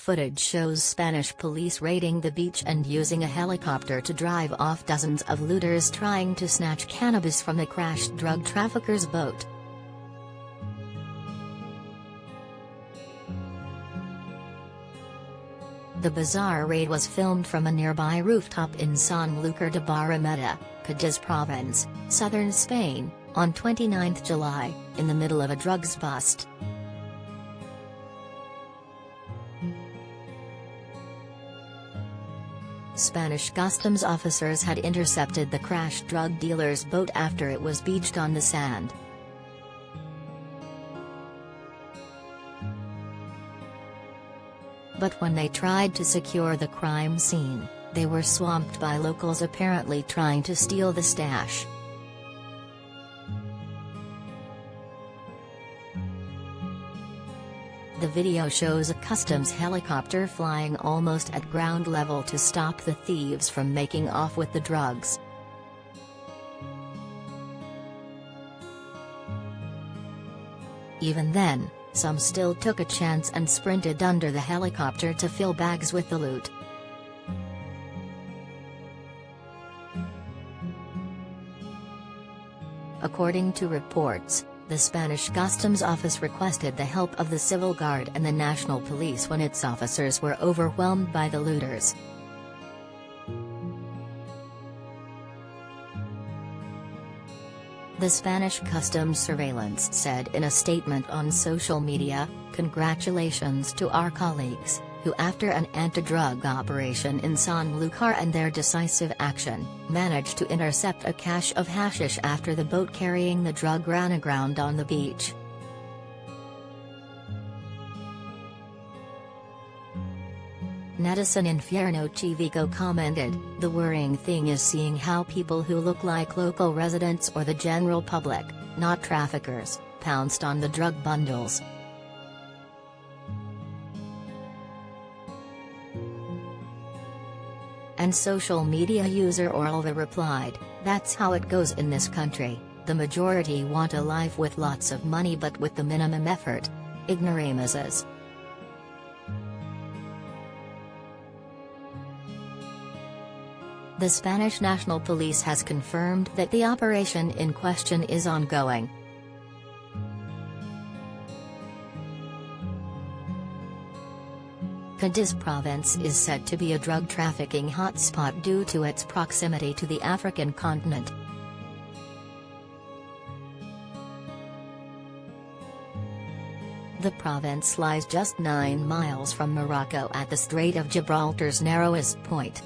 Footage shows Spanish police raiding the beach and using a helicopter to drive off dozens of looters trying to snatch cannabis from the crashed drug traffickers' boat. The bizarre raid was filmed from a nearby rooftop in Sanlucar de Barrameda, Cadiz province, southern Spain, on 29 July, in the middle of a drugs bust. Spanish customs officers had intercepted the crashed drug dealer's boat after it was beached on the sand. But when they tried to secure the crime scene, they were swamped by locals apparently trying to steal the stash. The video shows a customs helicopter flying almost at ground level to stop the thieves from making off with the drugs. Even then, some still took a chance and sprinted under the helicopter to fill bags with the loot. According to reports, the Spanish Customs Office requested the help of the Civil Guard and the National Police when its officers were overwhelmed by the looters. The Spanish Customs Surveillance said in a statement on social media, "Congratulations to our colleagues, who after an anti-drug operation in Sanlucar and their decisive action, managed to intercept a cache of hashish after the boat carrying the drug ran aground on the beach." Netizen Infierno Chivico commented, "The worrying thing is seeing how people who look like local residents or the general public, not traffickers, pounced on the drug bundles." And social media user Orlva replied, "That's how it goes in this country, the majority want a life with lots of money but with the minimum effort. Ignoramuses." The Spanish National Police has confirmed that the operation in question is ongoing. Cadiz province is said to be a drug trafficking hotspot due to its proximity to the African continent. The province lies just 9 miles from Morocco at the Strait of Gibraltar's narrowest point.